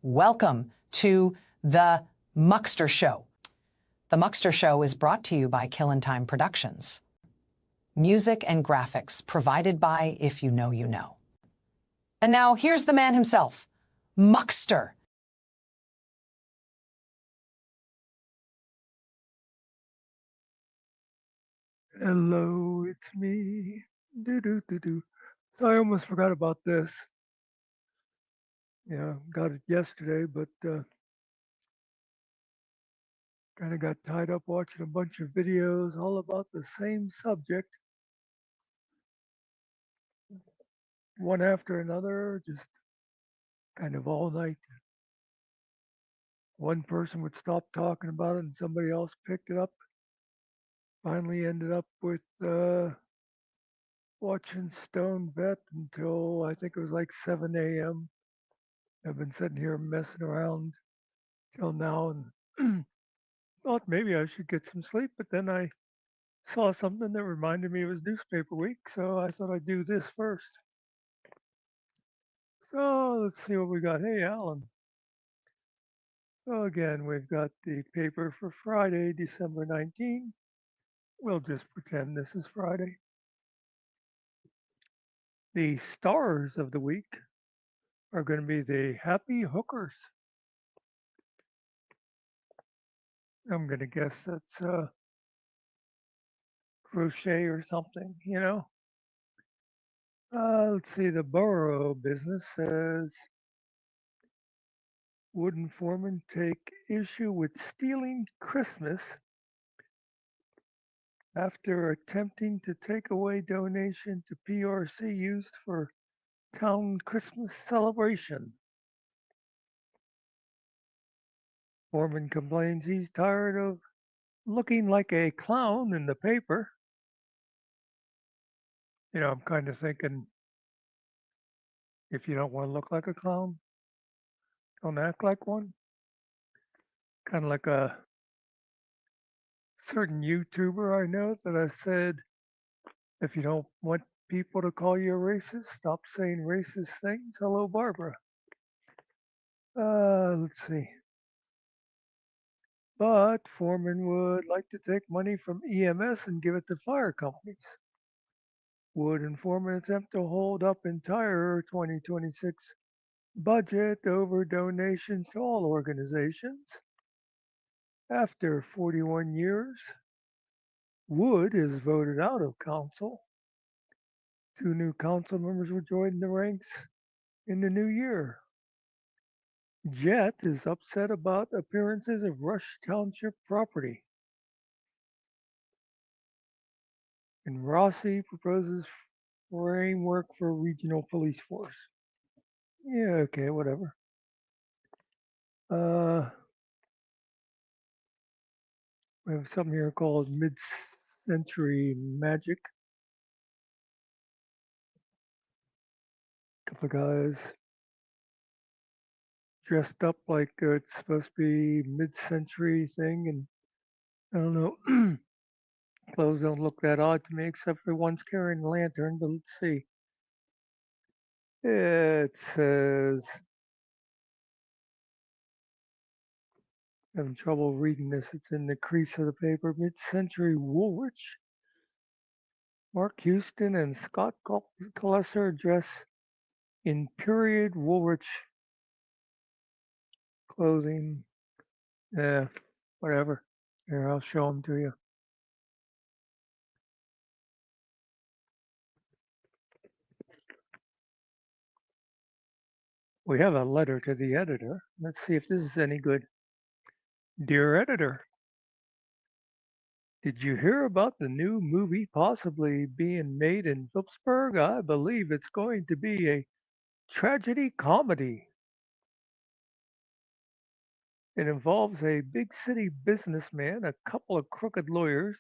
Welcome to the Muckster Show. The Muckster Show is brought to you by Killin' Time Productions. Music and graphics provided by If You Know, You Know. And now here's the man himself, Muckster. Hello, it's me. Do. So I almost forgot about this. Yeah, got it yesterday, but kind of got tied up watching a bunch of videos all about the same subject, one after another, just kind of all night. One person would stop talking about it and somebody else picked it up. Finally ended up with watching Stone Vet until I think it was like 7 a.m. I've been sitting here messing around till now and thought maybe I should get some sleep, but then I saw something that reminded me it was newspaper week, so I thought I'd do this first. So let's see what we got. Hey, Alan. So again, we've got the paper for Friday, December 19th. We'll just pretend this is Friday. The stars of the week are going to be the happy hookers. I'm going to guess that's crochet or something, you know. Let's see, the borough business says wooden foremen take issue with stealing Christmas after attempting to take away donation to PRC used for town Christmas celebration. Foreman complains he's tired of looking like a clown in the paper. You know, I'm kind of thinking if you don't want to look like a clown, don't act like one. Kind of like a certain YouTuber I know that I said, if you don't want people to call you a racist, stop saying racist things. Hello, Barbara. Let's see. But foremen would like to take money from EMS and give it to fire companies. Wood and foreman attempt to hold up entire 2026 budget over donations to all organizations. After 41 years, Wood is voted out of council. 2 new council members will join the ranks in the new year. Jet is upset about appearances of Rush Township property. And Rossi proposes framework for regional police force. Yeah, okay, whatever. We have something here called mid-century magic. A couple of guys dressed up like it's supposed to be mid-century thing, and I don't know. Clothes don't look that odd to me, except for one's carrying a lantern. But let's see. It says, having trouble reading this. It's in the crease of the paper. Mid-century Woolwich. Mark Houston and Scott Kolesser dress in period Woolwich clothing. Yeah, whatever. Here, I'll show them to you. We have a letter to the editor. Let's see if this is any good. Dear editor, did you hear about the new movie possibly being made in Phillipsburg? I believe it's going to be a tragedy comedy. It involves a big city businessman, a couple of crooked lawyers,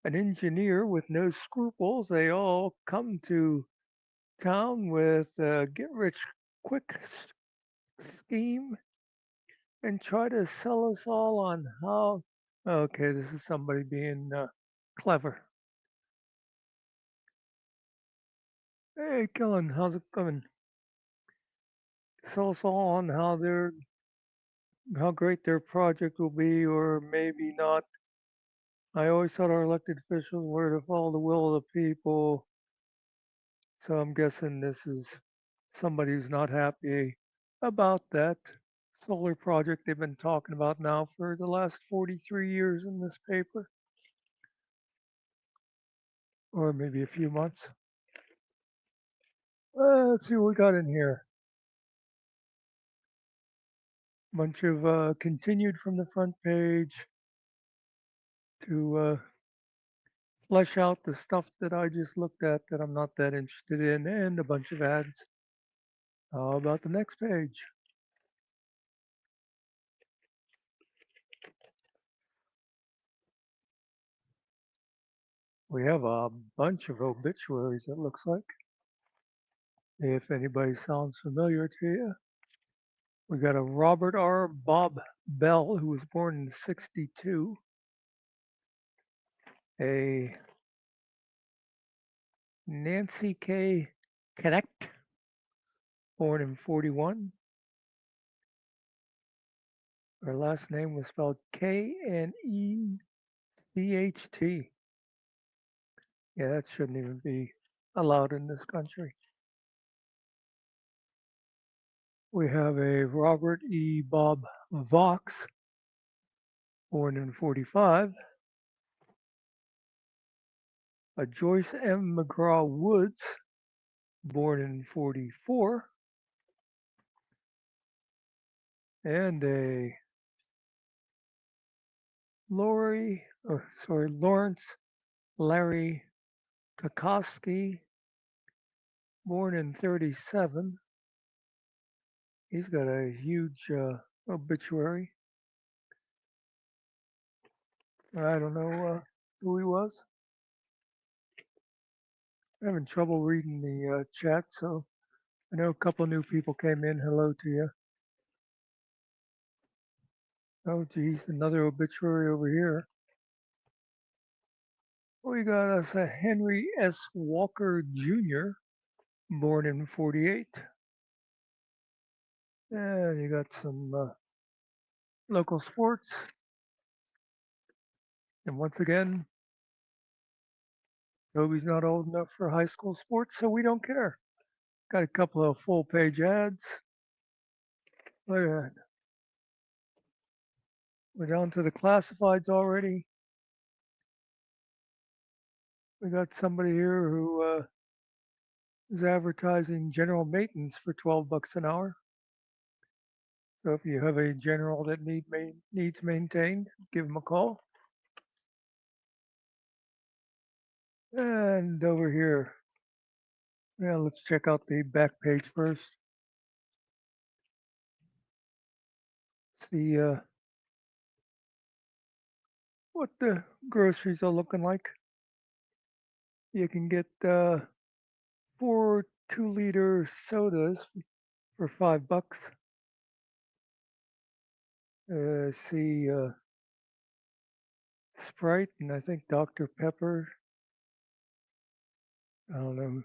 an engineer with no scruples. They all come to town with a get rich quick scheme and try to sell us all on how. Okay, this is somebody being clever. Hey, Kellen, how's it going? so on how great their project will be, or maybe not. I always thought our elected officials were to follow the will of the people. So I'm guessing this is somebody who's not happy about that solar project they've been talking about now for the last 43 years in this paper, or maybe a few months. Let's see what we got in here. Bunch of continued from the front page to flesh out the stuff that I just looked at that I'm not that interested in, and a bunch of ads. How about the next page? We have a bunch of obituaries, it looks like. If anybody sounds familiar to you, we got a Robert R. Bob Bell, who was born in '62, a Nancy K. Connect, born in '41. Her last name was spelled Knecht. Yeah, that shouldn't even be allowed in this country. We have a Robert E. Bob Vox, born in '45. A Joyce M. McGraw Woods, born in '44. And a Lawrence Larry Kokoski, born in '37. He's got a huge obituary. I don't know who he was. I'm having trouble reading the chat, so I know a couple new people came in. Hello to you. Oh, geez, another obituary over here. We got us a Henry S. Walker Jr., born in '48. And you got some local sports. And once again, Toby's not old enough for high school sports, so we don't care. Got a couple of full page ads. Look at that. We're down to the classifieds already. We got somebody here who is advertising general maintenance for 12 bucks an hour. So if you have a general that needs maintained, give them a call. And over here, yeah, let's check out the back page first. See what the groceries are looking like. You can get 4 2-liter sodas for 5 bucks. See Sprite and I think Dr. Pepper. I don't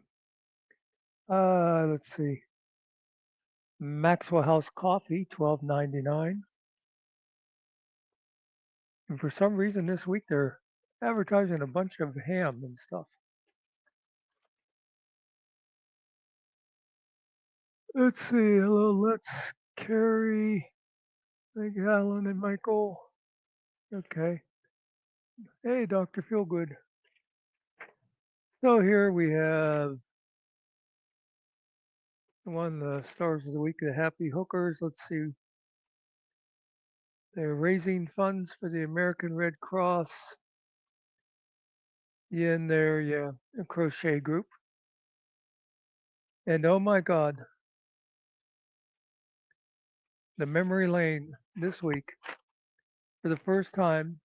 know. Let's see. Maxwell House Coffee, $12.99. And for some reason this week they're advertising a bunch of ham and stuff. Let's see. Hello, let's Carrie. Thank you, Alan and Michael. Okay. Hey, Dr. Feelgood. So here we have one of the stars of the week, the Happy Hookers. Let's see. They're raising funds for the American Red Cross in their crochet group. And oh my God, the memory lane this week, for the first time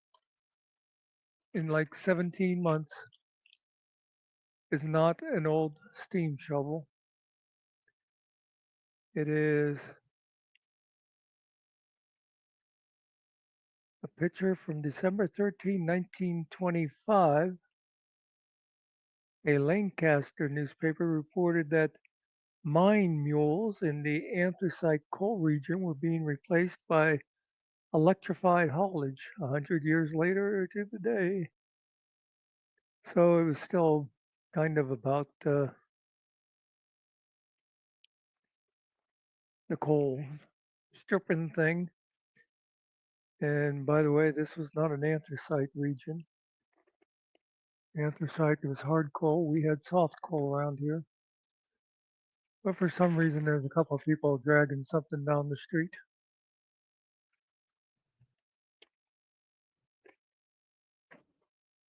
in like 17 months, is not an old steam shovel. It is a picture from December 13, 1925. A Lancaster newspaper reported that mine mules in the anthracite coal region were being replaced by electrified haulage 100 years later to the day. So it was still kind of about the coal stripping thing. And by the way, this was not an anthracite region. Anthracite was hard coal. We had soft coal around here. But for some reason, there's a couple of people dragging something down the street.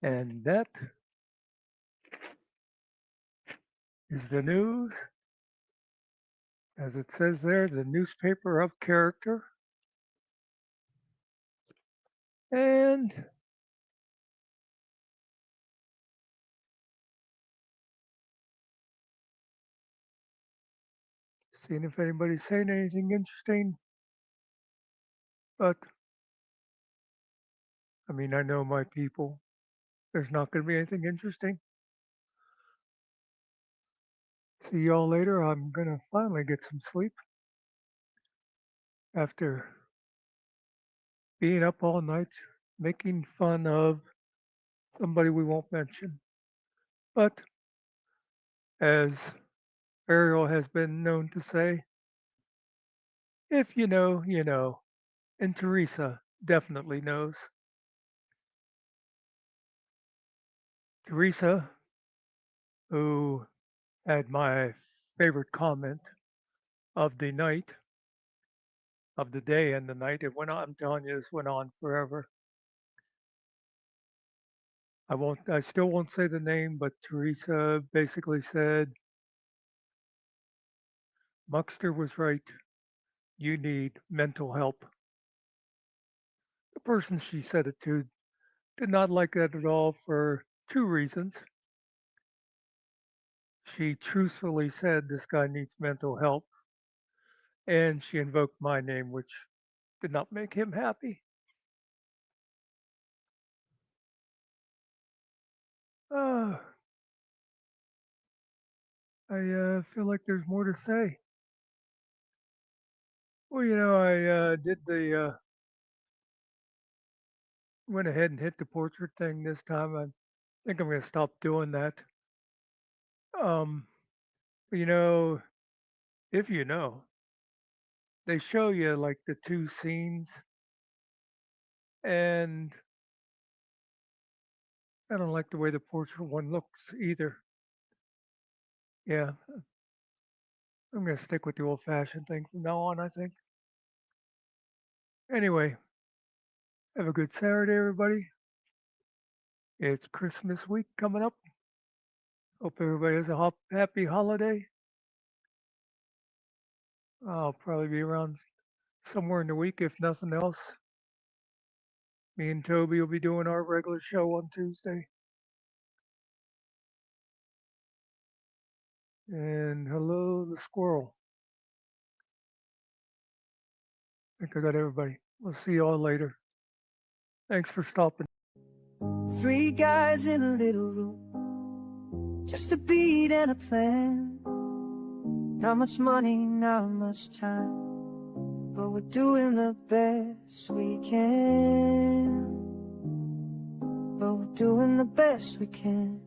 And that is the news. As it says there, the newspaper of character. And seeing if anybody's saying anything interesting. But I mean, I know my people. There's not going to be anything interesting. See y'all later. I'm going to finally get some sleep after being up all night making fun of somebody we won't mention. But as Ariel has been known to say, if you know, you know. And Teresa definitely knows. Teresa, who had my favorite comment of the night, of the day and the night. It went on, I'm telling you, this went on forever. I still won't say the name, but Teresa basically said, Muckster was right. You need mental help. The person she said it to did not like that at all for two reasons. She truthfully said this guy needs mental help, and she invoked my name, which did not make him happy. Uh, I feel like there's more to say. Well, I did went ahead and hit the portrait thing this time. I think I'm going to stop doing that. Um, but if you know, they show you like the two scenes, and I don't like the way the portrait one looks either. Yeah, I'm going to stick with the old fashioned thing from now on, I think. Anyway, have a good Saturday, everybody. It's Christmas week coming up. Hope everybody has a happy holiday. I'll probably be around somewhere in the week, if nothing else. Me and Toby will be doing our regular show on Tuesday. And hello, the squirrel. I think I got everybody. We'll see y'all later. Thanks for stopping. Three guys in a little room, just a beat and a plan. Not much money, not much time, but we're doing the best we can. But we're doing the best we can.